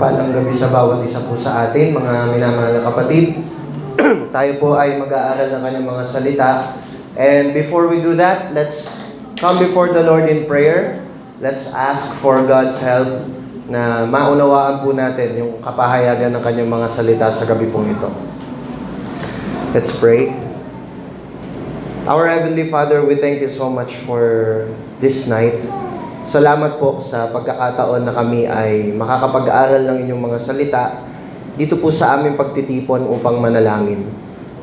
mapagpalang gabi sa bawat isa po sa atin, mga minamahal na kapatid. Tayo po ay mag-aaral ng kanyang mga salita. And before we do that, let's come before the Lord in prayer. Let's ask for God's help na maunawaan po natin yung kapahayagan ng kanyang mga salita sa gabi pong ito. Let's pray. Our Heavenly Father, we thank you so much for this night. Salamat po sa pagkakataon na kami ay makakapag-aral ng inyong mga salita dito po sa aming pagtitipon upang manalangin.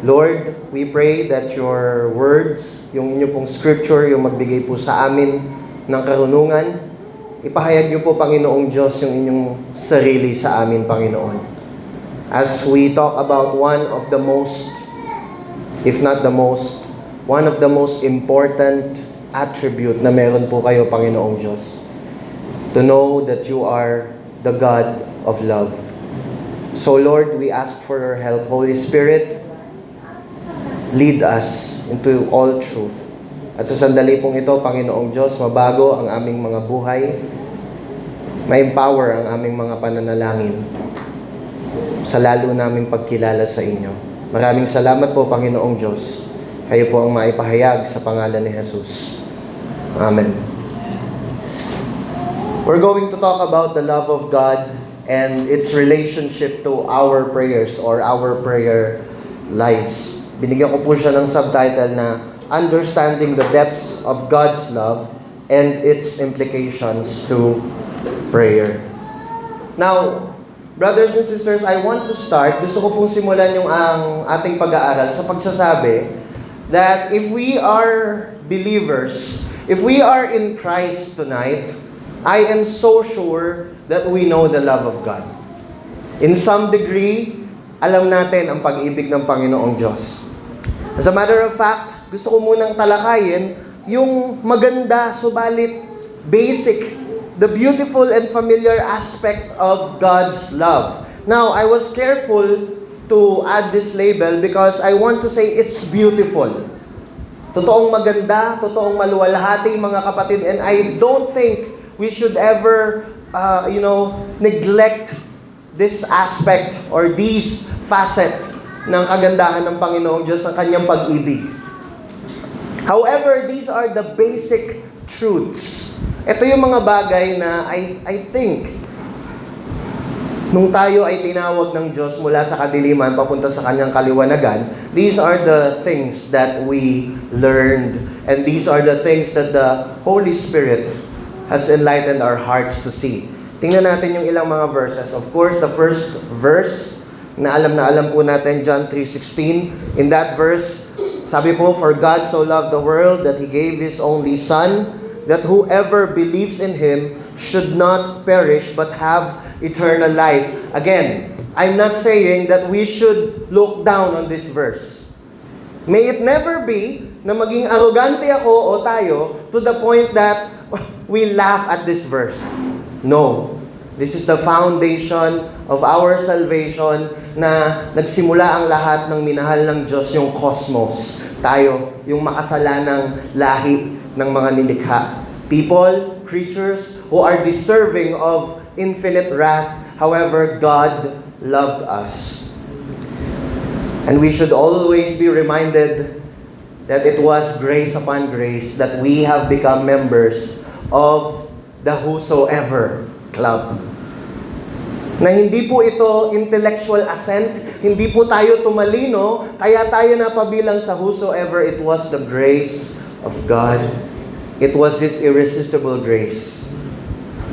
Lord, we pray that your words, yung inyong pong scripture, yung magbigay po sa amin ng karunungan, ipahayag niyo po, Panginoong Diyos, yung inyong sarili sa amin, Panginoon. As we talk about one of the most, if not the most, one of the most important attribute na meron po kayo, Panginoong Diyos. To know that you are the God of love. So Lord, we ask for your help. Holy Spirit, lead us into all truth. At sa sandali pong ito, Panginoong Diyos, mabago ang aming mga buhay, ma-empower ang aming mga pananalangin sa lalo naming pagkilala sa inyo. Maraming salamat po, Panginoong Diyos. Kayo po ang maipahayag sa pangalan ni Jesus. Amen. We're going to talk about the love of God and its relationship to our prayers or our prayer lives. Binigyan ko po siya ng subtitle na Understanding the Depths of God's Love and its Implications to Prayer. Now, brothers and sisters, I want to start. Gusto ko pong simulan yung ang ating pag-aaral sa pagsasabi that if we are believers, if we are in Christ tonight, I am so sure that we know the love of God. In some degree, alam natin ang pag-ibig ng Panginoong Diyos. As a matter of fact, gusto ko munang talakayin yung maganda, subalit basic, the beautiful and familiar aspect of God's love. Now, I was careful to add this label because I want to say it's beautiful. Totoong maganda, totoong maluwalhati, mga kapatid, and I don't think we should ever, neglect this aspect or these facet ng kagandahan ng Panginoong Diyos, ng kanyang pag-ibig. However, these are the basic truths. Ito yung mga bagay na I think, nung tayo ay tinawag ng Diyos mula sa kadiliman papunta sa kanyang kaliwanagan, these are the things that we learned. And these are the things that the Holy Spirit has enlightened our hearts to see. Tingnan natin yung ilang mga verses. Of course, the first verse, na alam po natin, John 3:16. In that verse, sabi po, For God so loved the world that He gave His only Son, that whoever believes in Him should not perish but have eternal life. Again, I'm not saying that we should look down on this verse. May it never be na maging arrogante ako o tayo to the point that we laugh at this verse. No. This is the foundation of our salvation na nagsimula ang lahat ng minahal ng Diyos, yung cosmos. Tayo, yung makasalanang lahi ng mga nilikha. People, creatures who are deserving of infinite wrath. However, God loved us. And we should always be reminded that it was grace upon grace that we have become members of the Whosoever Club. Na hindi po ito intellectual assent, hindi po tayo tumalino, kaya tayo napabilang sa Whosoever. It was the grace of God. It was His irresistible grace.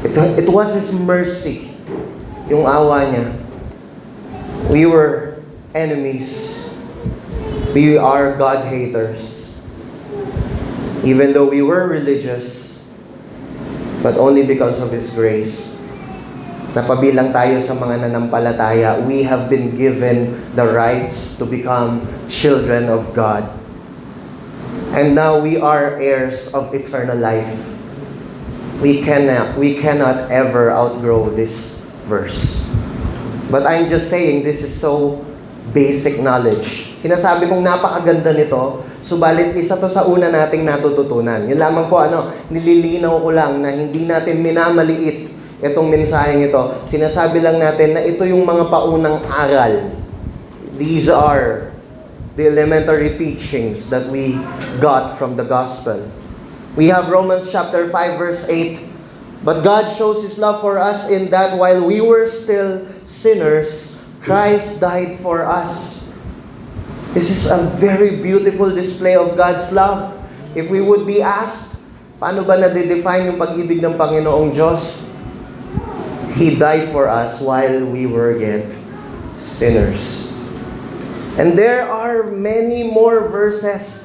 It was His mercy, yung awa niya. We were enemies. We are God haters. Even though we were religious, but only because of His grace. Napabilang tayo sa mga nanampalataya, we have been given the rights to become children of God. And now we are heirs of eternal life. We cannot ever outgrow this verse. But I'm just saying, this is so basic knowledge. Sinasabi kong napakaganda nito, subalit isa to sa una nating natututunan. Yun lamang po, nililinaw ko lang na hindi natin minamaliit itong mensaheng ito. Sinasabi lang natin na ito yung mga paunang aral. These are the elementary teachings that we got from the gospel. We have Romans chapter 5 verse 8. But God shows His love for us in that while we were still sinners, Christ died for us. This is a very beautiful display of God's love. If we would be asked, paano ba na-define yung pag-ibig ng Panginoong Diyos? He died for us while we were yet sinners. And there are many more verses.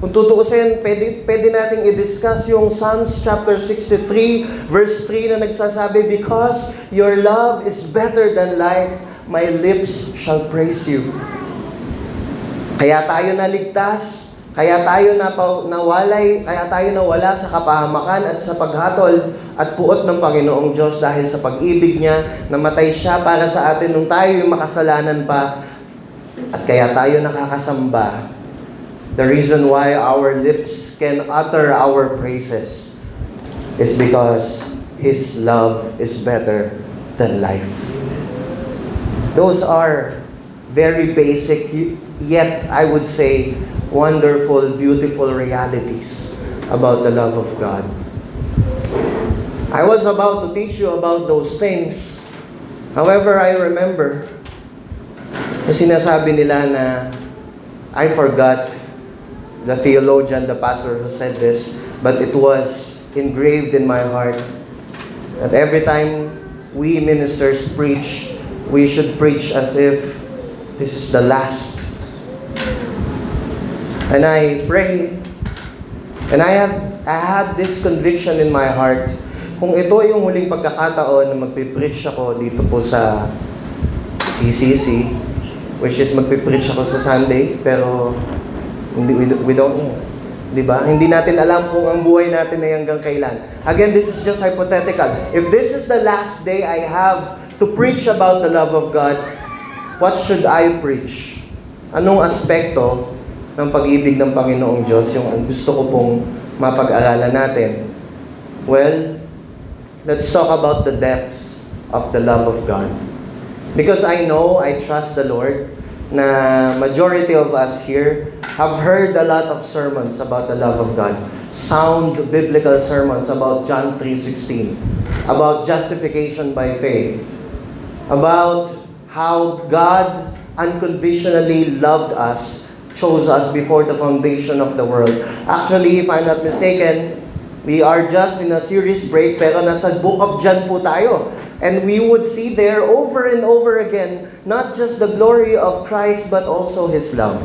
Kung tutuusin, pwede nating i-discuss yung Psalms chapter 63, verse 3 na nagsasabi, because your love is better than life, my lips shall praise you. Kaya tayo naligtas, kaya tayo nawala sa kapahamakan at sa paghatol at puot ng Panginoong Diyos dahil sa pag-ibig niya, namatay siya para sa atin nung tayo yung makasalanan pa, at kaya tayo nakakasamba. The reason why our lips can utter our praises is because His love is better than life. Those are very basic, yet I would say wonderful, beautiful realities about the love of God. I was about to teach you about those things. However, I remember na sinasabi nila na I forgot the theologian, the pastor who said this, but it was engraved in my heart that every time we ministers preach, we should preach as if this is the last. And I pray, and I had this conviction in my heart, kung ito yung huling pagkakataon na magpipreach ako dito po sa CCC, which is magpipreach ako sa Sunday, pero we don't know. Diba? Hindi natin alam kung ang buhay natin ay hanggang kailan. Again, this is just hypothetical. If this is the last day I have to preach about the love of God, what should I preach? Anong aspekto ng pag-ibig ng Panginoong Diyos yung gusto ko pong mapag-aralan natin? Well, let's talk about the depths of the love of God. Because I trust the Lord, na majority of us here have heard a lot of sermons about the love of God. Sound biblical sermons about John 3:16, about justification by faith, about how God unconditionally loved us, chose us before the foundation of the world. Actually, if I'm not mistaken, we are just in a series break, pero nasa book of John po tayo. And we would see there over and over again, not just the glory of Christ, but also His love.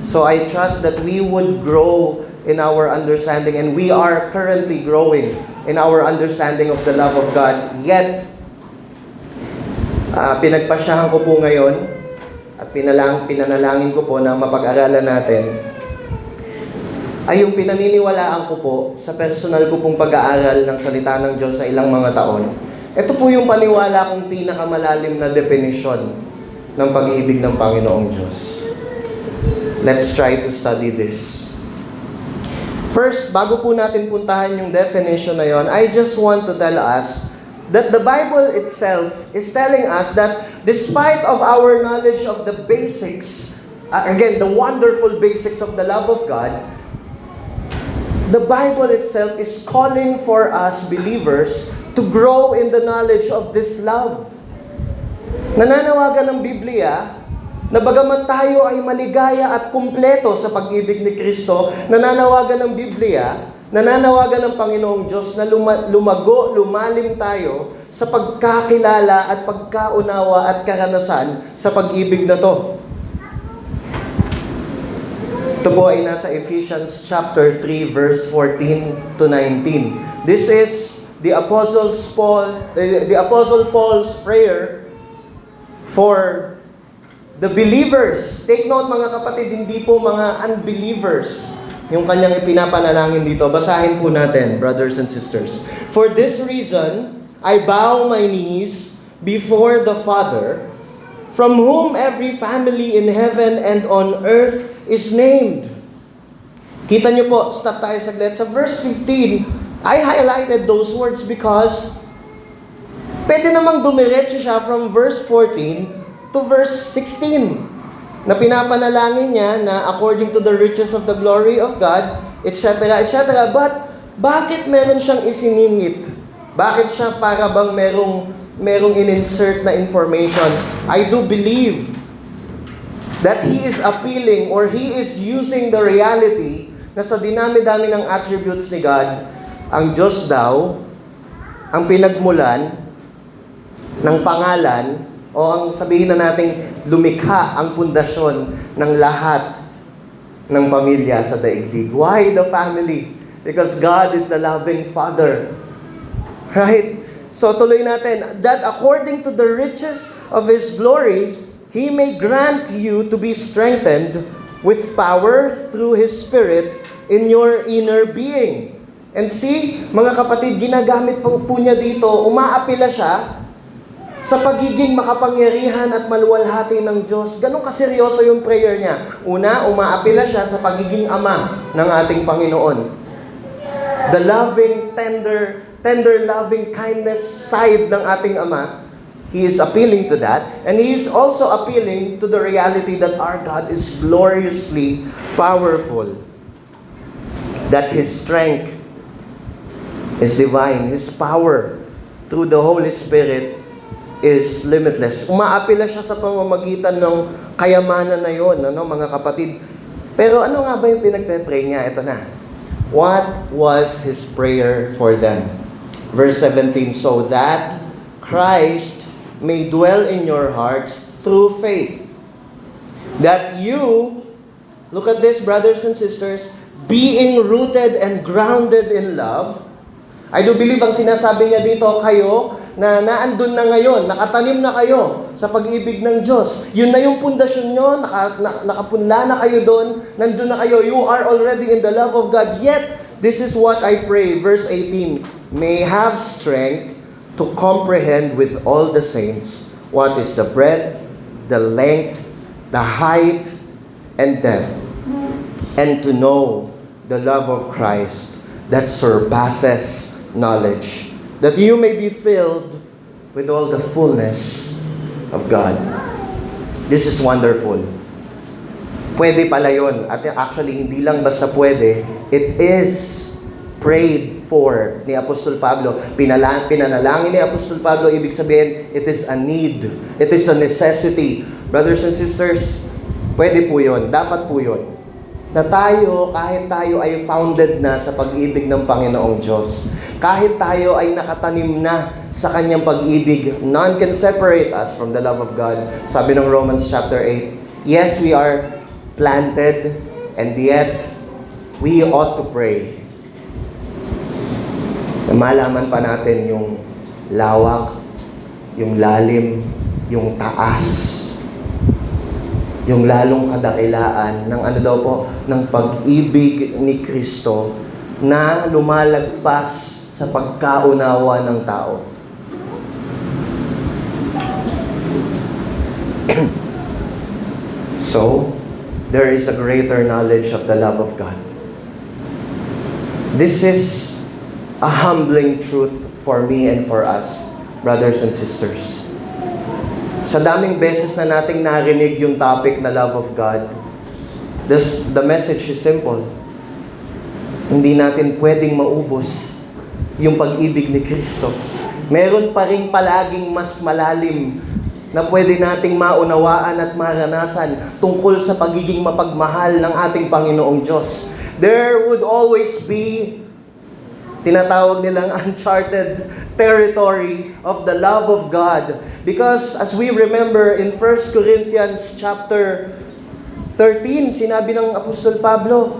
So I trust that we would grow in our understanding, and we are currently growing in our understanding of the love of God. Yet, pinagpasyahan ko po ngayon, at pinanalangin ko po na mapag-aralan natin, ay yung pinaniniwalaan ko po sa personal ko pong pag-aaral ng salita ng Diyos sa ilang mga taon. Ito po yung paniwala kong pinakamalalim na definisyon ng pag-ibig ng Panginoong Diyos. Let's try to study this. First, bago po natin puntahan yung definition na yon, I just want to tell us that the Bible itself is telling us that despite of our knowledge of the basics, again, the wonderful basics of the love of God, the Bible itself is calling for us believers to grow in the knowledge of this love. Nananawagan ng Biblia na bagaman tayo ay maligaya at kumpleto sa pag-ibig ni Kristo, nananawagan ng Biblia, nananawagan ng Panginoong Diyos na lumalim tayo sa pagkakilala at pagkaunawa at karanasan sa pag-ibig na to. Ito po ay nasa Ephesians chapter 3 verse 14 to 19. This is the Apostle Paul's prayer for the believers. Take note mga kapatid, hindi po mga unbelievers yung kanyang ipinapanalangin dito. Basahin po natin, brothers and sisters. For this reason, I bow my knees before the Father, from whom every family in heaven and on earth is named. Kita nyo po, stop tayo saglit. Sa verse 15, I highlighted those words because Pwede namang dumiretso siya from verse 14 to verse 16 na pinapanalangin niya na according to the riches of the glory of God, etc., etc. But bakit meron siyang isiningit? Bakit siya para bang merong in-insert na information? I do believe that he is appealing or he is using the reality na sa dinami-dami ng attributes ni God, ang Diyos daw, ang pinagmulan ng pangalan, o ang sabihin na nating lumikha ang pundasyon ng lahat ng pamilya sa daigdig. Why the family? Because God is the loving Father. Right? So tuloy natin, that according to the riches of His glory, He may grant you to be strengthened with power through His Spirit in your inner being. And see, mga kapatid, ginagamit po niya dito, umaapila siya sa pagiging makapangyarihan at maluwalhati ng Diyos. Ganun kaseryoso yung prayer niya. Una, umaapila siya sa pagiging ama ng ating Panginoon. The loving, tender loving kindness side ng ating Ama, He is appealing to that. And He is also appealing to the reality that our God is gloriously powerful. That His strength is divine. His power through the Holy Spirit is limitless. Umaapila siya sa pamamagitan ng kayamanan na yon, mga kapatid. Pero ano nga ba yung pinagpe-pray niya? Ito na. What was his prayer for them? Verse 17, so that Christ may dwell in your hearts through faith. That you, look at this, brothers and sisters, being rooted and grounded in love. I do believe ang sinasabi niya dito, kayo na naandun na ngayon, nakatanim na kayo sa pag-ibig ng Diyos. Yun na yung pundasyon nyo, nakapunla na kayo doon, nandun na kayo, you are already in the love of God. Yet, this is what I pray, verse 18, may have strength to comprehend with all the saints what is the breadth, the length, the height, and depth, and to know the love of Christ that surpasses knowledge, that you may be filled with all the fullness of God. This is wonderful. Pwede pala yun. At actually, hindi lang basta pwede, it is prayed for ni Apostol Pablo. Pinanalangin ni Apostol Pablo, ibig sabihin, it is a need. It is a necessity. Brothers and sisters, pwede po yun. Dapat po yun. Na tayo, kahit tayo ay founded na sa pag-ibig ng Panginoong Diyos, kahit tayo ay nakatanim na sa Kanyang pag-ibig, none can separate us from the love of God. Sabi ng Romans chapter 8, yes, we are planted, and yet, we ought to pray. Na malaman pa natin yung lawak, yung lalim, yung taas, yung lalong kadakilaan ng ano daw po, ng pag-ibig ni Kristo na lumalagpas sa pagkaunawa ng tao. So, there is a greater knowledge of the love of God. This is a humbling truth for me and for us, brothers and sisters. Sa daming beses na nating narinig yung topic na love of God, the message is simple. Hindi natin pwedeng maubos yung pag-ibig ni Kristo. Meron pa rin palaging mas malalim na pwede nating maunawaan at maranasan tungkol sa pagiging mapagmahal ng ating Panginoong Diyos. There would always be, tinatawag nilang uncharted territory of the love of God. Because as we remember in 1 Corinthians chapter 13, sinabi ng Apostol Pablo,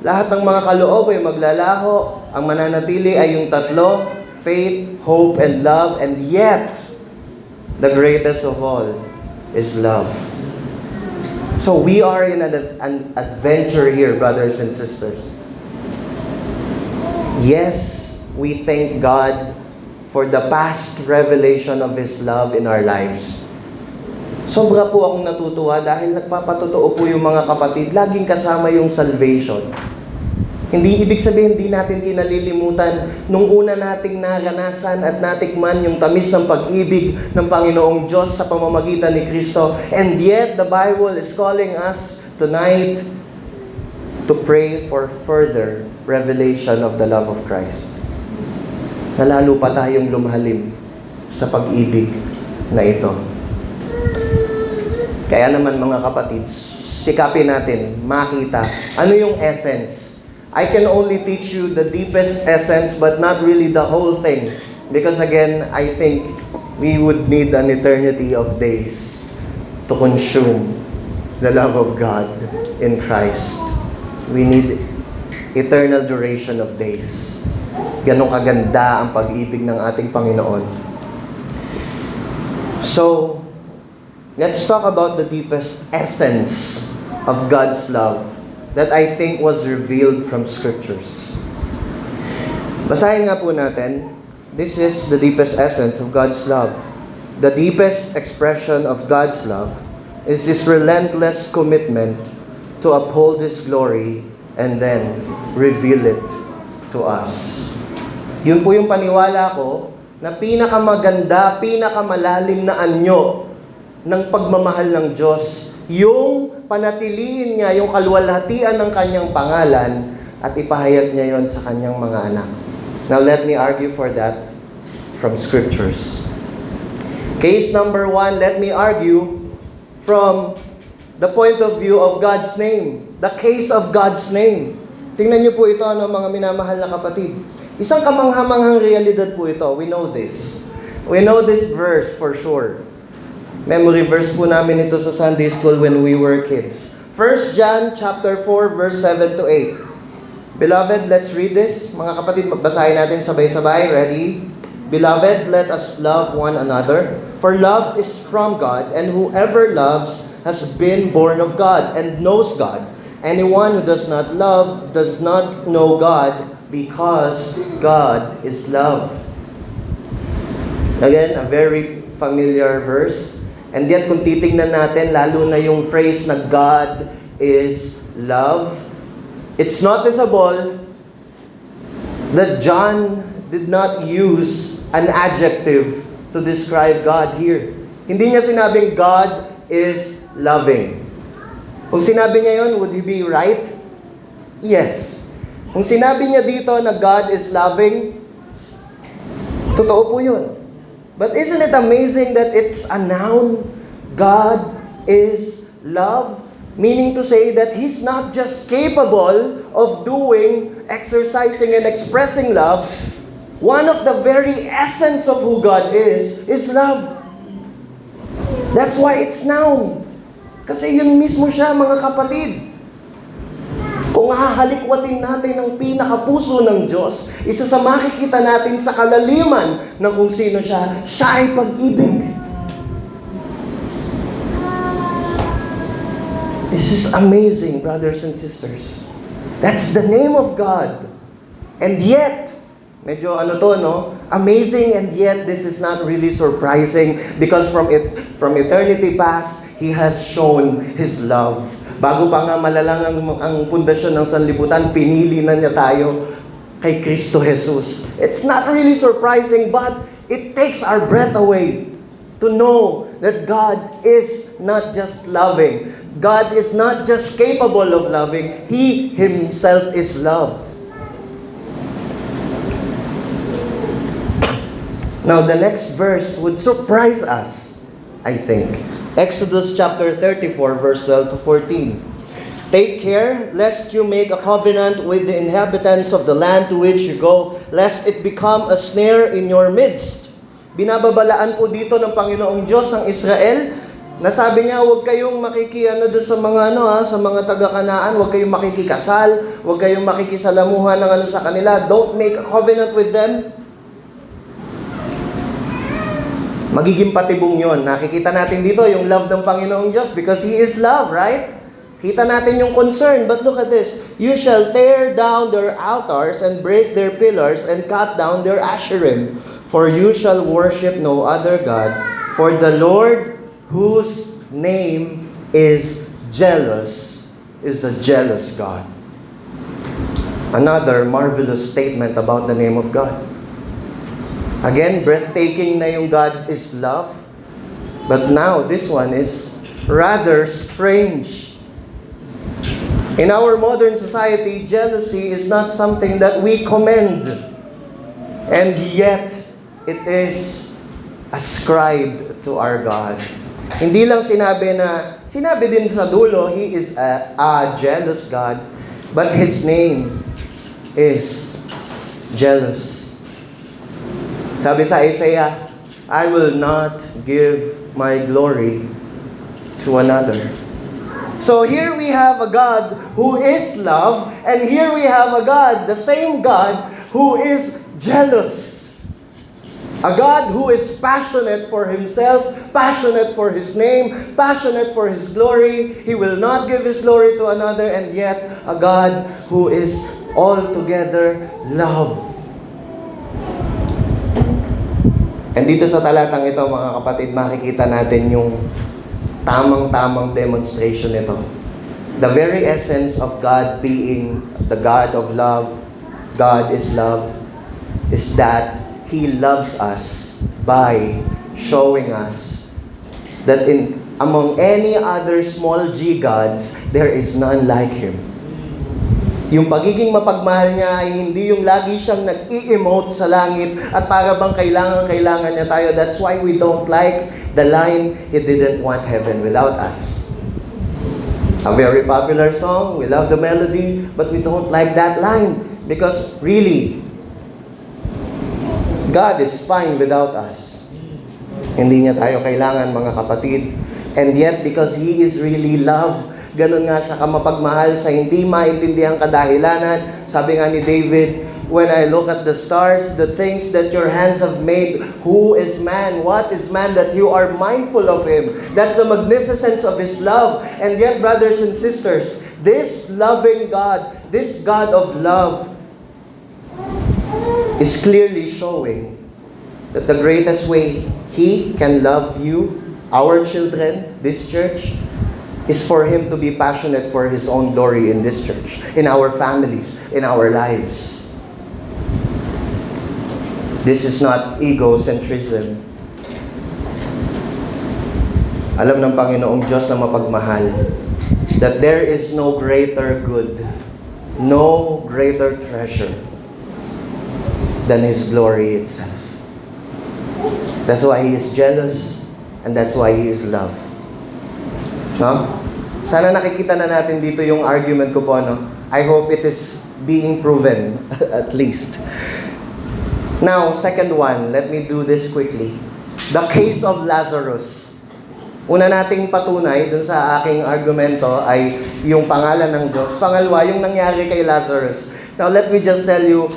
lahat ng mga kaloob ay maglalaho, ang mananatili ay yung tatlo, faith, hope, and love, and yet, the greatest of all is love. So we are in an adventure here, brothers and sisters. Yes, we thank God for the past revelation of His love in our lives. Sobra po akong natutuwa dahil nagpapatotoo po yung mga kapatid, laging kasama yung salvation. Hindi ibig sabihin, hindi natin kinalilimutan nung una nating naranasan at natikman yung tamis ng pag-ibig ng Panginoong Diyos sa pamamagitan ni Kristo. And yet, the Bible is calling us tonight to pray for further revelation of the love of Christ. Na lalo pa tayong lumalim sa pag-ibig na ito. Kaya naman mga kapatid, sikapin natin makita ano yung essence. I can only teach you the deepest essence but not really the whole thing. Because again, I think we would need an eternity of days to consume the love of God in Christ. We need eternal duration of days. Ganong kaganda ang pag-ibig ng ating Panginoon. So, let's talk about the deepest essence of God's love that I think was revealed from Scriptures. Basahin nga po natin. This is the deepest essence of God's love. The deepest expression of God's love is His relentless commitment to uphold His glory and then reveal it to us. Yun po yung paniwala ko na pinakamaganda, pinakamalalim na anyo ng pagmamahal ng Diyos, yung panatiliin niya yung kalwalhatian ng kanyang pangalan at ipahayag niya yon sa kanyang mga anak. Now let me argue for that from Scriptures. Case number 1, let me argue from the point of view of God's name. The case of God's name. Tingnan niyo po ito, mga minamahal na kapatid. Isang kamanghamanghang realidad po ito. We know this. We know this verse for sure. Memory verse po namin ito sa Sunday school when we were kids. 1 John chapter 4 verse 7 to 8. Beloved, let's read this. Mga kapatid, magbasahin natin sabay-sabay. Ready? Beloved, let us love one another. For love is from God, and whoever loves has been born of God and knows God. Anyone who does not love does not know God, because God is love. Again, a very familiar verse. And yet, kung titignan natin, lalo na yung phrase na God is love, it's noticeable that John did not use an adjective to describe God here. Hindi niya sinabing God is loving. Kung sinabi niya yun, would he be right? Yes. Kung sinabi niya dito na God is loving, totoo po yun. But isn't it amazing that it's a noun? God is love. Meaning to say that He's not just capable of doing, exercising, and expressing love. One of the very essence of who God is love. That's why it's noun. Kasi yun mismo siya, mga kapatid. Kung hahalikwatin natin ang pinakapuso ng Diyos, isa sa makikita natin sa kalaliman ng kung sino siya, siya ay pag-ibig. This is amazing, brothers and sisters. That's the name of God. And yet, medyo amazing, and yet this is not really surprising because from eternity past, He has shown His love. Bago pa nga malalang ang pundasyon ng sanlibutan, pinili na niya tayo kay Kristo Jesus. It's not really surprising, but it takes our breath away to know that God is not just loving. God is not just capable of loving. He Himself is love. Now, the next verse would surprise us, I think. Exodus chapter 34, verse 12 to 14. Take care, lest you make a covenant with the inhabitants of the land to which you go, lest it become a snare in your midst. Binababalaan po dito ng Panginoong Diyos ang Israel, na sabi niya, huwag kayong doon sa mga sa mga taga-Kanaan, huwag kayong makikikasal, huwag kayong makikisalamuhan ng sa kanila, don't make a covenant with them. Magiging patibong yon. Nakikita natin dito yung love ng Panginoong Diyos because He is love, right? Kita natin yung concern. But look at this. You shall tear down their altars and break their pillars and cut down their asherim. For you shall worship no other God. For the Lord, whose name is jealous, is a jealous God. Another marvelous statement about the name of God. Again, breathtaking na yung God is love. But now, this one is rather strange. In our modern society, jealousy is not something that we commend. And yet, it is ascribed to our God. Hindi lang sinabi din sa dulo, He is a jealous God, but His name is jealous. Sabi sa Isaiah, I will not give my glory to another. So here we have a God who is love, and here we have a God, the same God, who is jealous. A God who is passionate for Himself, passionate for His name, passionate for His glory. He will not give His glory to another, and yet a God who is altogether love. And dito sa talatang ito, mga kapatid, makikita natin yung tamang-tamang demonstration nito. The very essence of God being the God of love, God is love, is that He loves us by showing us that among any other small g gods, there is none like Him. Yung pagiging mapagmahal niya ay hindi yung lagi siyang nag-i-emote sa langit at para bang kailangan niya tayo. That's why we don't like the line, He didn't want heaven without us. A very popular song, we love the melody, but we don't like that line because really, God is fine without us. Hindi niya tayo kailangan, mga kapatid. And yet, because He is really love, ganun nga siya kamapagmahal sa hindi maintindihan kadahilanan. Sabi nga ni David, when I look at the stars, the things that your hands have made, who is man? What is man that you are mindful of him? That's the magnificence of His love. And yet, brothers and sisters, this loving God, this God of love, is clearly showing that the greatest way He can love you, our children, this church, is for Him to be passionate for His own glory in this church, in our families, in our lives. This is not egocentrism. Alam ng Panginoong Diyos na mapagmahal that there is no greater good, no greater treasure than His glory itself. That's why He is jealous, and that's why He is love. No? Sana nakikita na natin dito yung argument ko po, no? I hope it is being proven, at least. Now, second one, let me do this quickly. The case of Lazarus. Una nating patunay dun sa aking argumento ay yung pangalan ng Diyos. Pangalawa, yung nangyari kay Lazarus. Now, let me just tell you,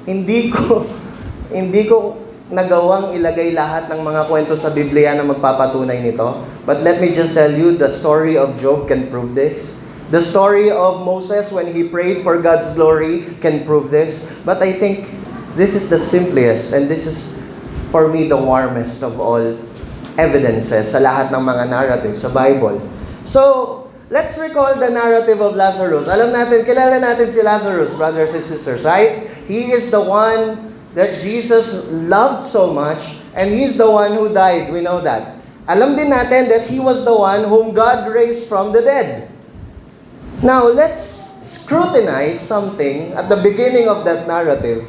hindi ko nagawang ilagay lahat ng mga kwento sa Biblia na magpapatunay nito. But let me just tell you, the story of Job can prove this. The story of Moses when he prayed for God's glory can prove this. But I think this is the simplest and this is, for me, the warmest of all evidences sa lahat ng mga narrative sa Bible. So, let's recall the narrative of Lazarus. Alam natin, kilala natin si Lazarus, brothers and sisters, right? He is the one that Jesus loved so much, and He's the one who died. We know that. Alam din natin that He was the one whom God raised from the dead. Now, let's scrutinize something at the beginning of that narrative,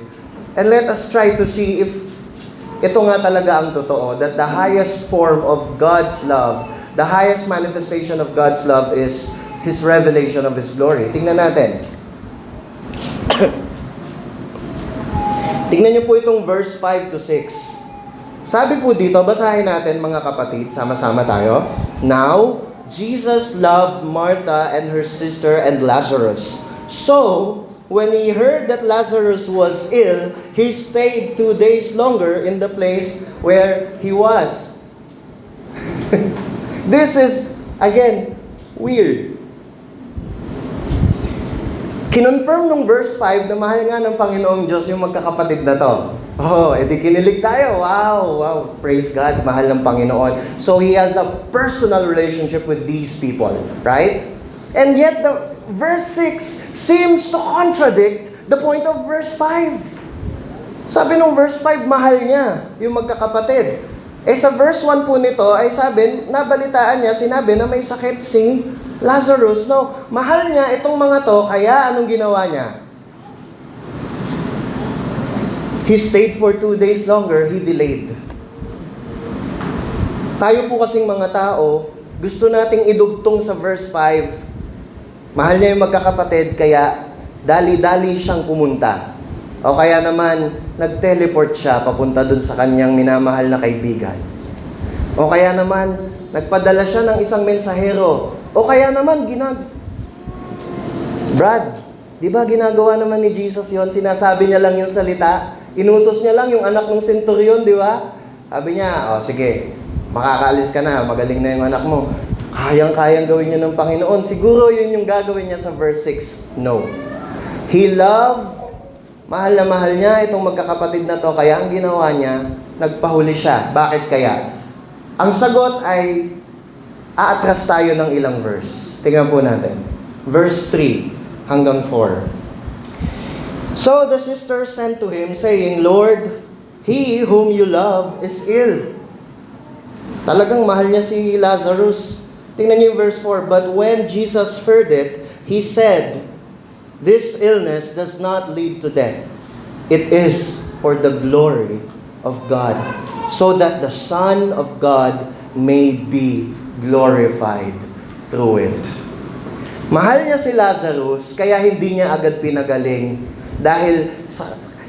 and let us try to see if ito nga talaga ang totoo, that the highest form of God's love, the highest manifestation of God's love is His revelation of His glory. Tingnan natin. Tingnan niyo po itong verse 5 to 6. Sabi po dito, basahin natin mga kapatid, sama-sama tayo. Now, Jesus loved Martha and her sister and Lazarus. So, when He heard that Lazarus was ill, He stayed 2 days longer in the place where he was. This is, again, weird. Kinonfirm nung verse 5 na mahal nga ng Panginoong Diyos yung magkakapatid na to. Oh, edi kinilig tayo. Wow, praise God, mahal ng Panginoon. So He has a personal relationship with these people, right? And yet the verse 6 seems to contradict the point of verse 5. Sabi nung verse 5, mahal niya yung magkakapatid. Sa verse 1 po nito ay sabi, nabalitaan niya, sinabi na may sakit si Lazarus. No, mahal niya itong mga to, kaya anong ginawa niya? He stayed for 2 days longer, he delayed. Tayo po kasing mga tao, gusto nating idugtong sa verse 5. Mahal niya yung magkakapatid, kaya dali-dali siyang pumunta. O kaya naman, nag-teleport siya papunta dun sa kanyang minamahal na kaibigan. O kaya naman, nagpadala siya ng isang mensahero. O kaya naman, Brad, di ba ginagawa naman ni Jesus yon? Sinasabi niya lang yung salita. Inutos niya lang yung anak ng centurion, di ba? Sabi niya, sige, makakaalis ka na, magaling na yung anak mo. Kayang-kayang gawin niya ng Panginoon. Siguro yun yung gagawin niya sa verse 6. No. He loved, mahal na mahal niya itong magkakapatid na to, kaya ang ginawa niya, nagpahuli siya. Bakit kaya? Ang sagot ay, aatras tayo ng ilang verse. Tingnan po natin. Verse 3 hanggang 4. So the sister sent to him, saying, Lord, he whom you love is ill. Talagang mahal niya si Lazarus. Tingnan niyo yung verse 4. But when Jesus heard it, he said, this illness does not lead to death. It is for the glory of God, so that the Son of God may be glorified through it. Mahal niya si Lazarus, kaya hindi niya agad pinagaling. Dahil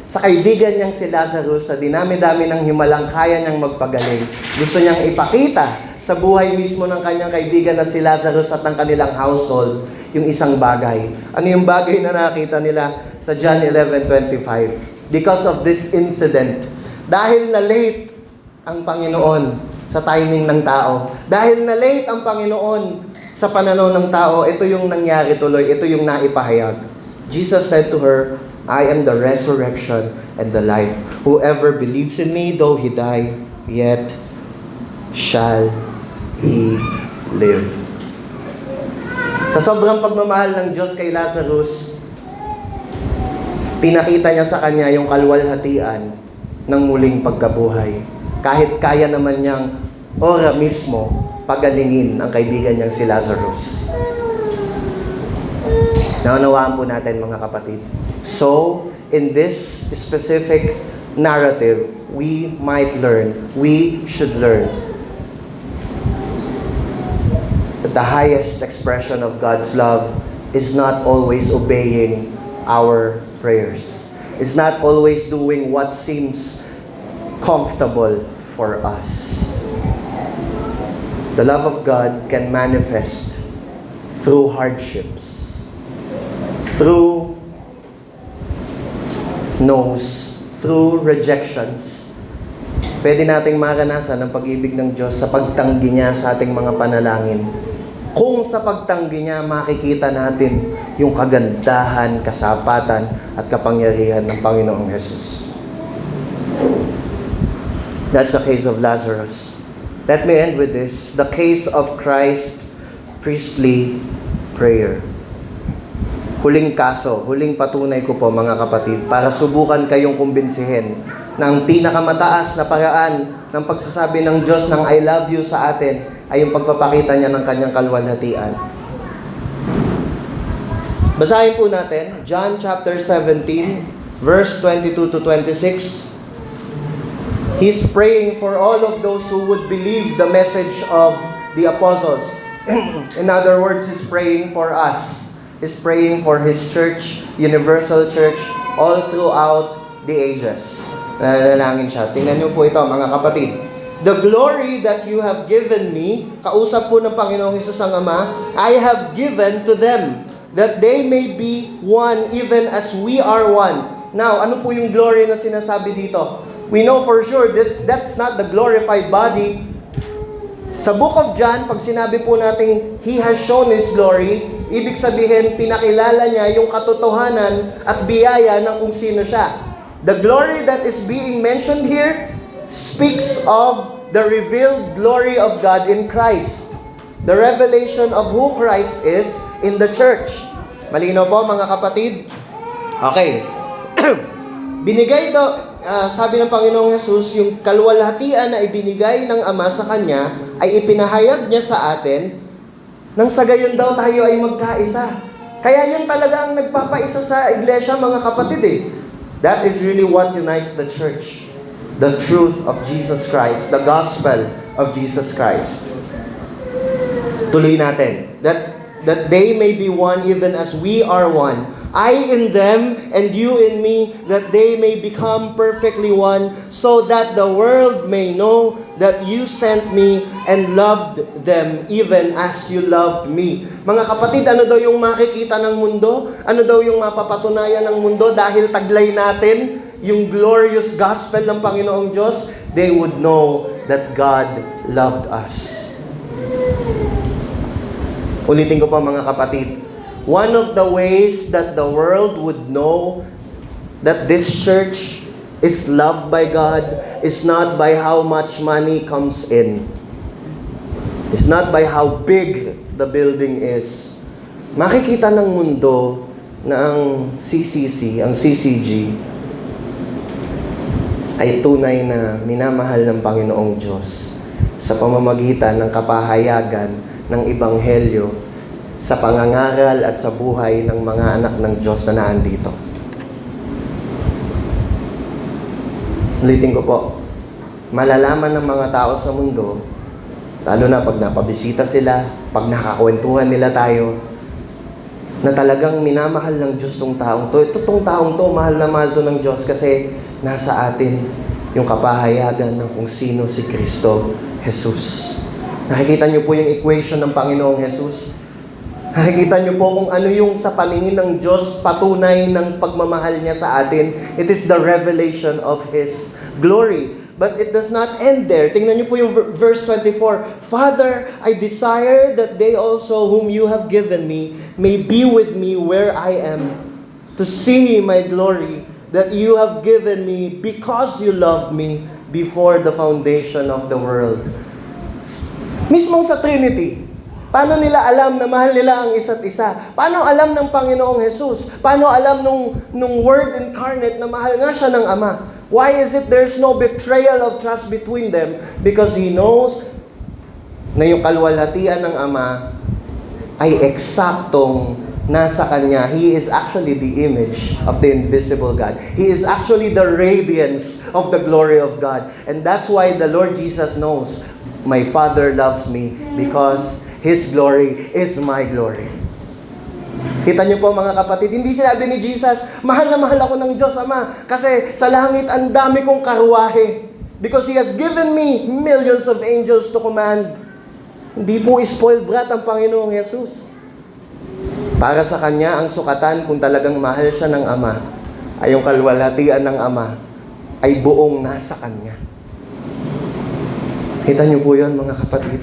sa kaibigan niyang si Lazarus, sa dinami-dami ng himalang kaya niyang magpagaling. Gusto niyang ipakita sa buhay mismo ng kanyang kaibigan na si Lazarus at ng kanilang household yung isang bagay. Ano yung bagay na nakita nila sa John 11:25? Because of this incident, dahil na late ang Panginoon sa timing ng tao, dahil na late ang Panginoon sa pananaw ng tao, ito yung nangyari tuloy, ito yung naipahayag. Jesus said to her, I am the resurrection and the life. Whoever believes in me, though he die, yet shall he live. Sa sobrang pagmamahal ng Diyos kay Lazarus, pinakita niya sa kanya yung kalwalhatian ng muling pagkabuhay. Kahit kaya naman niyang ora mismo pagalingin ang kaibigan niyang si Lazarus. Naunawaan po natin, mga kapatid. So, in this specific narrative, we should learn that the highest expression of God's love is not always obeying our prayers. It's not always doing what seems comfortable for us. The love of God can manifest through hardships, through no's, through rejections. Pwede nating maranasan ang pag-ibig ng Diyos sa pagtanggi niya sa ating mga panalangin. Kung sa pagtanggi niya makikita natin yung kagandahan, kasapatan, at kapangyarihan ng Panginoong Jesus. That's the case of Lazarus. Let me end with this. The case of Christ's priestly prayer. Huling kaso, huling patunay ko po, mga kapatid, para subukan kayong kumbinsihin na ang pinakamataas na paraan ng pagsasabi ng Diyos ng I love you sa atin ay yung pagpapakita niya ng kanyang kalwalhatian. Basahin po natin, John chapter 17, verse 22 to 26. He's praying for all of those who would believe the message of the apostles. In other words, He's praying for us. Is praying for His church, universal church, all throughout the ages. Nanalangin siya. Tingnan niyo po ito, mga kapatid. The glory that you have given me, kausap po ng Panginoong Hesus ang Ama, I have given to them, that they may be one, even as we are one. Now, ano po yung glory na sinasabi dito? We know for sure, that's not the glorified body. Sa book of John, pag sinabi po natin, He has shown His glory, ibig sabihin, pinakilala niya yung katotohanan at biyaya ng kung sino siya. The glory that is being mentioned here speaks of the revealed glory of God in Christ. The revelation of who Christ is in the church. Malinaw po, mga kapatid? Okay. Binigay daw, sabi ng Panginoong Jesus, yung kalwalhatian na ibinigay ng Ama sa Kanya ay ipinahayag niya sa atin nang sa gayon daw tayo ay magkaisa. Kaya yun talaga ang nagpapaisa sa iglesia, mga kapatid eh. That is really what unites the church. The truth of Jesus Christ, the gospel of Jesus Christ. Tuloy natin. That they may be one even as we are one. I in them and you in me, that they may become perfectly one, so that the world may know that you sent me and loved them even as you loved me. Mga kapatid, ano daw yung makikita ng mundo? Ano daw yung mapapatunayan ng mundo dahil taglay natin yung glorious gospel ng Panginoong Diyos? They would know that God loved us. Ulitin ko pa, mga kapatid. One of the ways that the world would know that this church is loved by God is not by how much money comes in. It's not by how big the building is. Makikita ng mundo na ang CCC, ang CCG, ay tunay na minamahal ng Panginoong Diyos sa pamamagitan ng kapahayagan ng Ebanghelyo sa pangangaral at sa buhay ng mga anak ng Diyos na naandito. Ulitin ko po, malalaman ng mga tao sa mundo, lalo na pag napabisita sila, pag nakakwentuhan nila tayo, na talagang minamahal ng Diyos tong taong to. Itong taong to, mahal na mahal to ng Diyos kasi nasa atin yung kapahayagan ng kung sino si Kristo Jesus. Nakikita niyo po yung equation ng Panginoong Jesus? Nakikita niyo po kung ano yung sa paningin ng Diyos patunay ng pagmamahal niya sa atin. It is the revelation of His glory. But it does not end there. Tingnan niyo po yung verse 24. Father, I desire that they also whom you have given me may be with me where I am, to see my glory that you have given me because you loved me before the foundation of the world. Mismong sa Trinity, paano nila alam na mahal nila ang isa't isa? Paano alam ng Panginoong Jesus? Paano alam nung Word incarnate na mahal nga siya ng Ama? Why is it there's no betrayal of trust between them? Because He knows na yung kalwalhatian ng Ama ay eksaktong nasa Kanya. He is actually the image of the invisible God. He is actually the radiance of the glory of God. And that's why the Lord Jesus knows, my Father loves me because His glory is my glory. Kita niyo po, mga kapatid, hindi sinabi ni Jesus, mahal na mahal ako ng Diyos Ama kasi sa langit ang dami kong karuwahe because He has given me millions of angels to command. Hindi po spoiled brat ang Panginoong Jesus. Para sa Kanya, ang sukatan kung talagang mahal siya ng Ama ay yung kalwalhatian ng Ama ay buong nasa Kanya. Kita niyo po yun, mga kapatid.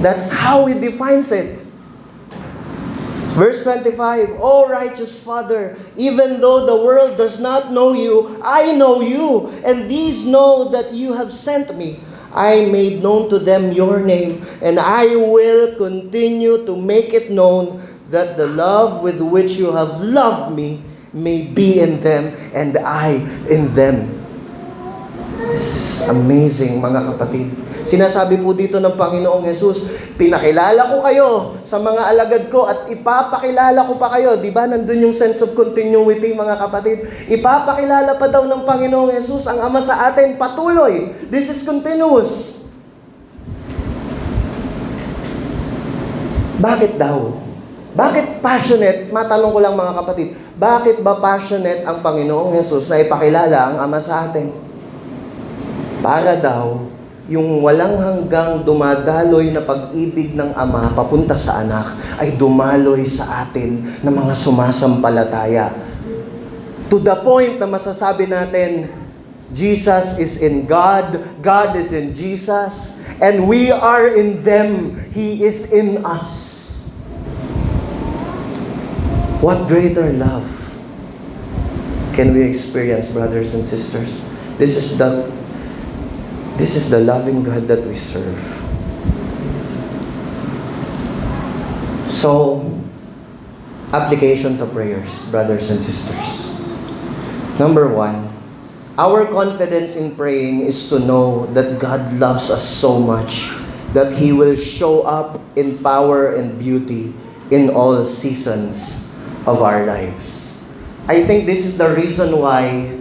That's how He defines it. Verse 25, O righteous Father, even though the world does not know you, I know you, and these know that you have sent me. I made known to them your name, and I will continue to make it known that the love with which you have loved me may be in them, and I in them. This is amazing, mga kapatid. Sinasabi po dito ng Panginoong Jesus, pinakilala ko kayo sa mga alagad ko at ipapakilala ko pa kayo. Di ba? Nandun yung sense of continuity, mga kapatid. Ipapakilala pa daw ng Panginoong Jesus ang Ama sa atin patuloy. This is continuous. Bakit daw? Bakit passionate? Matanong ko lang, mga kapatid. Bakit ba passionate ang Panginoong Jesus na ipakilala ang Ama sa atin? Para daw yung walang hanggang dumadaloy na pag-ibig ng Ama papunta sa anak ay dumaloy sa atin ng mga sumasampalataya. To the point na masasabi natin, Jesus is in God, God is in Jesus, and we are in them, He is in us. What greater love can we experience, brothers and sisters? This is the loving God that we serve. So, Applications of prayers, brothers and sisters. Number one, our confidence in praying is to know that God loves us so much that He will show up in power and beauty in all seasons of our lives. I think this is the reason why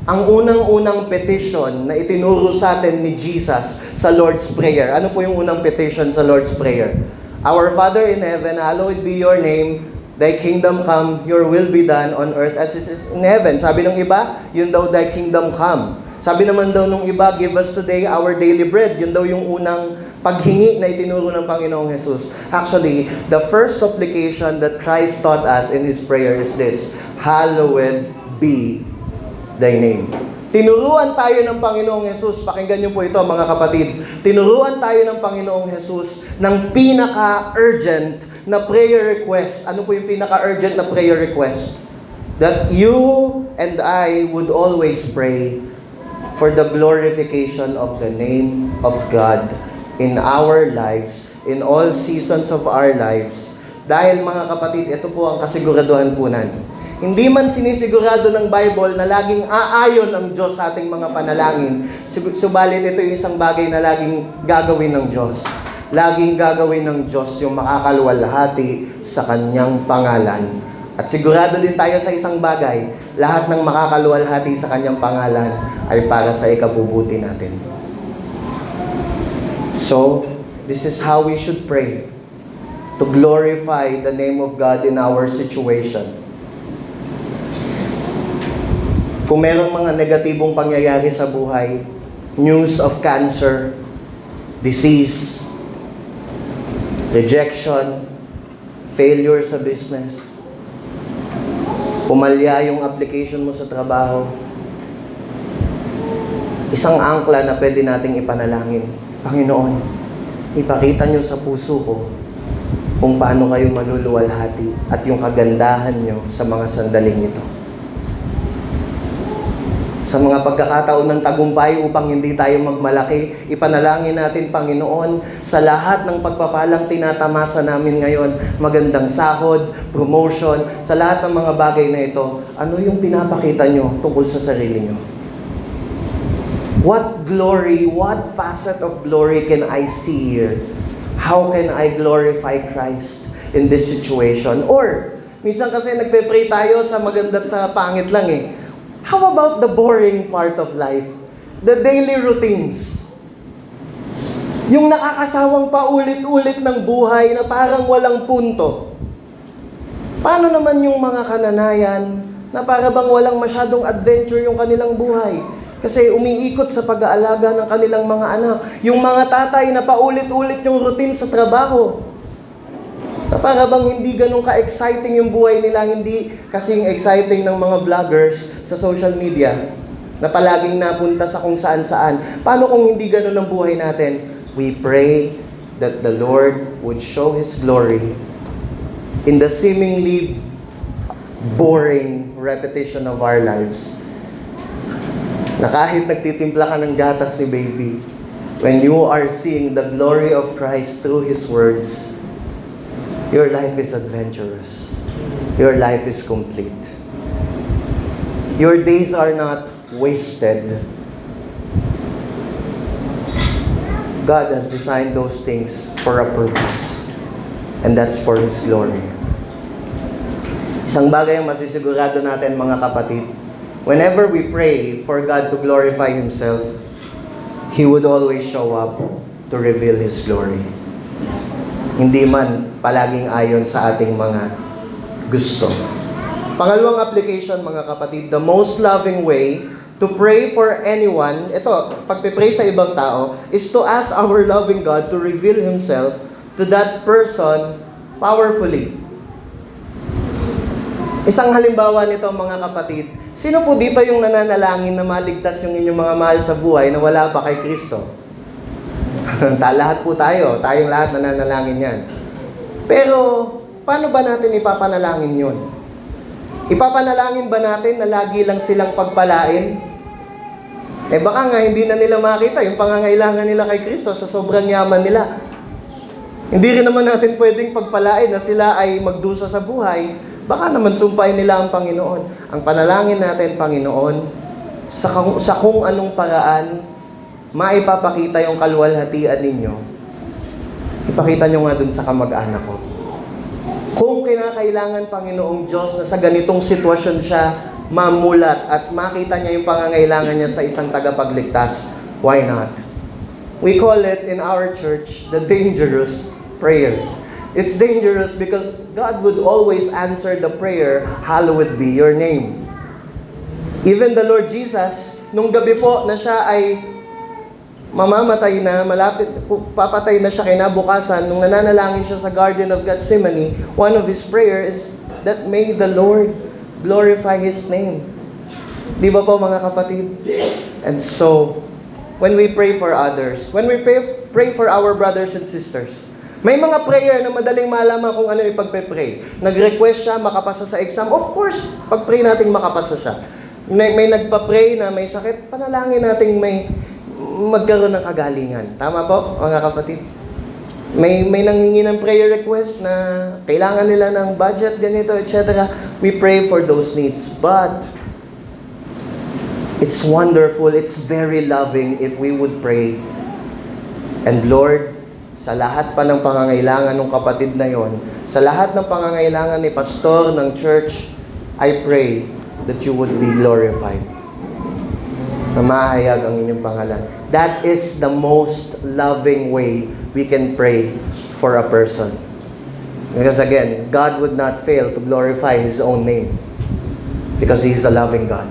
ang unang-unang petition na itinuro sa atin ni Jesus sa Lord's Prayer. Ano po yung unang petition sa Lord's Prayer? Our Father in heaven, hallowed be your name. Thy kingdom come, your will be done on earth as it is in heaven. Sabi ng iba, yun daw thy kingdom come. Sabi naman daw nung iba, give us today our daily bread. Yun daw yung unang paghingi na itinuro ng Panginoong Jesus. Actually, the first supplication that Christ taught us in His prayer is this: hallowed be thy name. Tinuruan tayo ng Panginoong Jesus, pakinggan niyo po ito mga kapatid, tinuruan tayo ng Panginoong Jesus ng pinaka-urgent na prayer request. Ano po yung pinaka-urgent na prayer request? That you and I would always pray for the glorification of the name of God in our lives, in all seasons of our lives. Dahil mga kapatid, ito po ang kasiguraduhan po natin. Hindi man sinisigurado ng Bible na laging aayon ang Diyos sa ating mga panalangin, subalit ito yung isang bagay na laging gagawin ng Diyos. Laging gagawin ng Diyos yung makakaluwalhati sa Kanyang pangalan. At sigurado din tayo sa isang bagay, lahat ng makakaluwalhati sa Kanyang pangalan ay para sa ikabubuti natin. So, this is how we should pray, to glorify the name of God in our situation. Kung merong mga negatibong pangyayari sa buhay, news of cancer, disease, rejection, failure sa business, pumalya yung application mo sa trabaho, isang angkla na pwede nating ipanalangin, Panginoon, ipakita niyo sa puso ko kung paano kayo maluluwalhati at yung kagandahan niyo sa mga sandaling ito. Sa mga pagkakataon ng tagumpay upang hindi tayo magmalaki, ipanalangin natin, Panginoon, sa lahat ng pagpapalang tinatamasa namin ngayon, magandang sahod, promotion, sa lahat ng mga bagay na ito, ano yung pinapakita nyo tungkol sa sarili nyo? What glory, what facet of glory can I see here? How can I glorify Christ in this situation? Or, minsan kasi nagpe-pray tayo sa maganda at sa pangit lang eh. How about the boring part of life? The daily routines. Yung nakakasawang paulit-ulit ng buhay na parang walang punto. Paano naman yung mga kananayan na para bang walang masyadong adventure yung kanilang buhay? Kasi umiikot sa pag-aalaga ng kanilang mga anak. Yung mga tatay na paulit-ulit yung routine sa trabaho. Na para bang hindi ganun ka-exciting yung buhay nila, hindi kasing exciting ng mga vloggers sa social media na palaging napunta sa kung saan-saan. Paano kung hindi ganun ang buhay natin? We pray that the Lord would show His glory in the seemingly boring repetition of our lives. Na kahit nagtitimpla ka ng gatas ni baby, when you are seeing the glory of Christ through His words, your life is adventurous. Your life is complete. Your days are not wasted. God has designed those things for a purpose. And that's for His glory. Isang bagay ang masisigurado natin mga kapatid, whenever we pray for God to glorify Himself, He would always show up to reveal His glory. Hindi man palaging ayon sa ating mga gusto. Pangalawang application mga kapatid, the most loving way to pray for anyone, ito, pagpipray sa ibang tao, is to ask our loving God to reveal Himself to that person powerfully. Isang halimbawa nito mga kapatid, sino po dito yung nananalangin na maligtas yung inyong mga mahal sa buhay na wala pa kay Kristo? Lahat po tayo, tayong lahat nananalangin yan. Pero, paano ba natin ipapanalangin yun? Ipapanalangin ba natin na lagi lang silang pagpalain? Eh baka nga hindi na nila makita yung pangangailangan nila kay Kristo sa sobrang yaman nila. Hindi rin naman natin pwedeng pagpalain na sila ay magdusa sa buhay. Baka naman sumpain nila ang Panginoon. Ang panalangin natin, Panginoon, sa kung anong paraan maipapakita yung kaluwalhatian ninyo, ipakita nyo nga dun sa kamag-anak ko. Kung kinakailangan, Panginoong Diyos, na sa ganitong sitwasyon siya mamulat at makita niya yung pangangailangan niya sa isang tagapagligtas, why not? We call it in our church the dangerous prayer. It's dangerous because God would always answer the prayer, hallowed be your name. Even the Lord Jesus, nung gabi po na siya ay mamamatay na, papatay na siya kinabukasan, nung nananalangin siya sa Garden of Gethsemane, one of his prayers is that may the Lord glorify His name. Di ba po mga kapatid? And so, when we pray for others, when we pray for our brothers and sisters, may mga prayer na madaling malaman kung ano ipagpe-pray. Nag-request siya, makapasa sa exam. Of course, pag-pray natin makapasa siya. May nagpa-pray na may sakit, panalangin natin may magkaroon ng kagalingan. Tama po, mga kapatid? May nanghingi ng prayer request na kailangan nila ng budget, ganito, etc. We pray for those needs. But, it's wonderful, it's very loving if we would pray. And Lord, sa lahat pa ng pangangailangan ng kapatid na yon, sa lahat ng pangangailangan ni pastor ng church, I pray that you would be glorified. Na mahayag ang inyong pangalan. That is the most loving way we can pray for a person. Because again, God would not fail to glorify His own name. Because He is a loving God.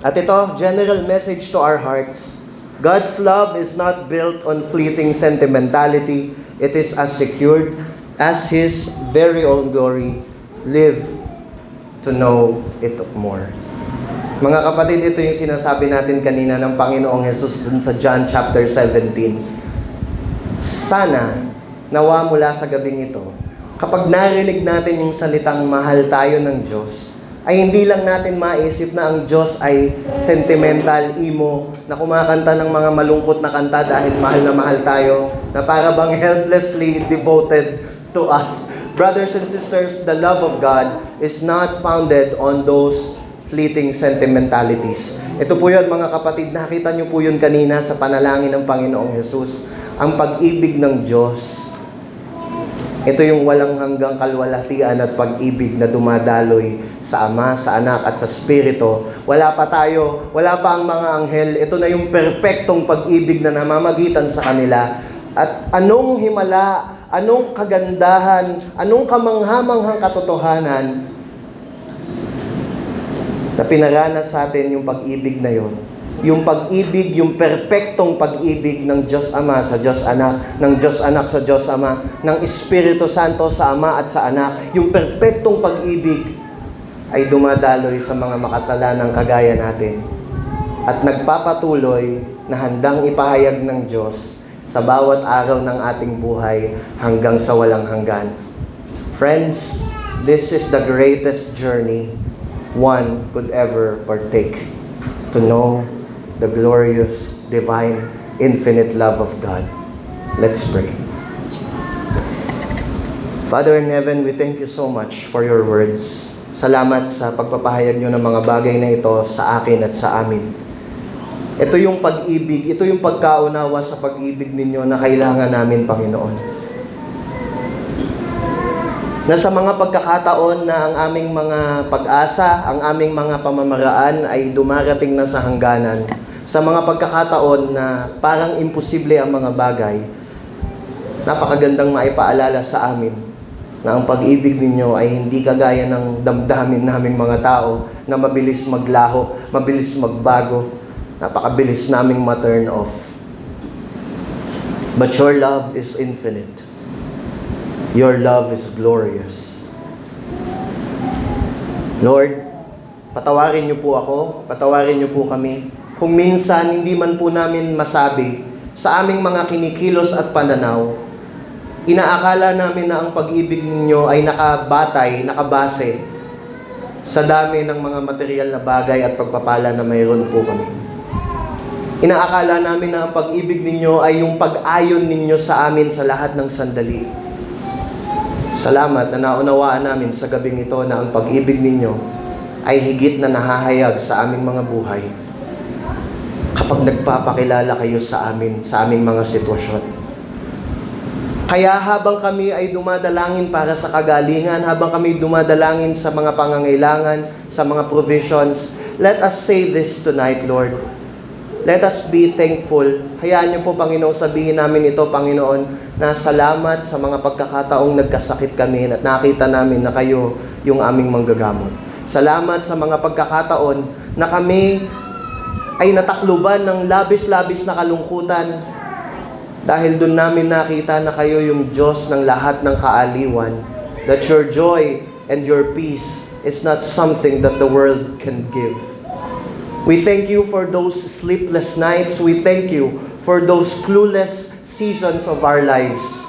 At ito, general message to our hearts. God's love is not built on fleeting sentimentality. It is as secured as His very own glory. Live to know it more. Mga kapatid, ito yung sinasabi natin kanina ng Panginoong Jesus dun sa John chapter 17. Sana, nawa mula sa gabing ito, kapag narinig natin yung salitang mahal tayo ng Diyos, ay hindi lang natin maisip na ang Diyos ay sentimental, emo, na kumakanta ng mga malungkot na kanta dahil mahal tayo, na para bang helplessly devoted to us. Brothers and sisters, the love of God is not founded on those fleeting sentimentalities. Ito po yun, mga kapatid, nakita niyo po yun kanina sa panalangin ng Panginoong Jesus. Ang pag-ibig ng Diyos, ito yung walang hanggang kalwalhatian at pag-ibig na dumadaloy sa Ama, sa Anak at sa Espiritu. Wala pa ang mga anghel. Ito na yung perpektong pag-ibig na namamagitan sa kanila. At anong himala, anong kagandahan, anong kamanghamanghang katotohanan na pinaranas sa atin yung pag-ibig na yon. Yung pag-ibig, yung perpektong pag-ibig ng Diyos Ama sa Diyos Anak, ng Diyos Anak sa Diyos Ama, ng Espiritu Santo sa Ama at sa Anak, yung perpektong pag-ibig ay dumadaloy sa mga makasalanang kagaya natin at nagpapatuloy na handang ipahayag ng Diyos sa bawat araw ng ating buhay hanggang sa walang hanggan. Friends, this is the greatest journey one could ever partake, to know the glorious, divine, infinite love of God. Let's pray. Father in heaven, we thank you so much for your words. Salamat sa pagpapahayag nyo ng mga bagay na ito sa akin at sa amin. Ito yung pag-ibig, ito yung pagkaunawa sa pag-ibig ninyo na kailangan namin, Panginoon. Na sa mga pagkakataon na ang aming mga pag-asa, ang aming mga pamamaraan ay dumarating na sa hangganan, sa mga pagkakataon na parang imposible ang mga bagay, napakagandang maipaalala sa amin na ang pag-ibig ninyo ay hindi kagaya ng damdamin naming mga tao na mabilis maglaho, mabilis magbago, napakabilis naming ma-turn off. But your love is infinite. Your love is glorious. Lord, patawarin niyo po ako, patawarin niyo po kami. Kung minsan hindi man po namin masabi sa aming mga kinikilos at pananaw, inaakala namin na ang pag-ibig ninyo ay nakabase sa dami ng mga material na bagay at pagpapala na mayroon po kami. Inaakala namin na ang pag-ibig ninyo ay yung pag-ayon ninyo sa amin sa lahat ng sandali. Salamat na naunawaan namin sa gabing ito na ang pag-ibig ninyo ay higit na nahahayag sa aming mga buhay kapag nagpapakilala kayo sa amin, sa aming mga sitwasyon. Kaya habang kami ay dumadalangin para sa kagalingan, habang kami dumadalangin sa mga pangangailangan, sa mga provisions, let us say this tonight, Lord. Let us be thankful. Hayaan niyo po, Panginoon, sabihin namin ito, Panginoon, na salamat sa mga pagkakataong nagkasakit kami at nakita namin na kayo yung aming manggagamot. Salamat sa mga pagkakataon na kami ay natakluban ng labis-labis na kalungkutan dahil doon namin nakita na kayo yung Diyos ng lahat ng kaaliwan, that your joy and your peace is not something that the world can give. We thank you for those sleepless nights. We thank you for those clueless seasons of our lives.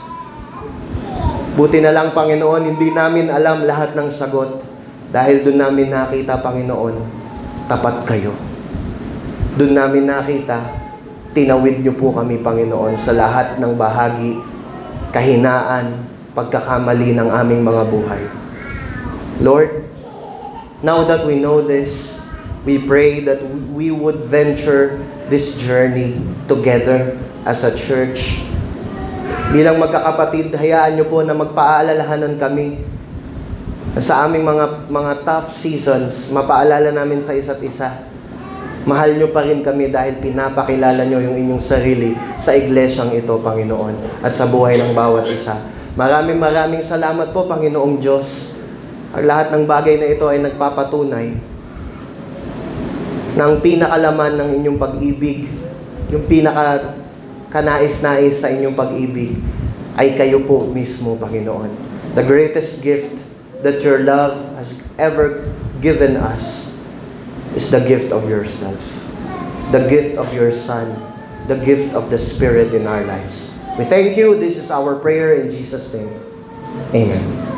Buti na lang, Panginoon, hindi namin alam lahat ng sagot dahil doon namin nakita, Panginoon, tapat kayo. Doon namin nakita, tinawid niyo po kami, Panginoon, sa lahat ng bahagi, kahinaan, pagkakamali ng aming mga buhay. Lord, now that we know this, we pray that we would venture this journey together as a church. Bilang magkakapatid, hayaan niyo po na magpaalalahanan kami sa aming mga tough seasons, mapaalala namin sa isa't isa. Mahal niyo pa rin kami dahil pinapakilala niyo yung inyong sarili sa iglesyang ito, Panginoon, at sa buhay ng bawat isa. Maraming salamat po, Panginoong Diyos. Ang lahat ng bagay na ito ay nagpapatunay na ang pinakalaman ng inyong pag-ibig, yung kanais-nais sa inyong pag-ibig, ay kayo po mismo, Panginoon. The greatest gift that your love has ever given us is the gift of yourself, the gift of your Son, the gift of the Spirit in our lives. We thank you. This is our prayer in Jesus' name. Amen.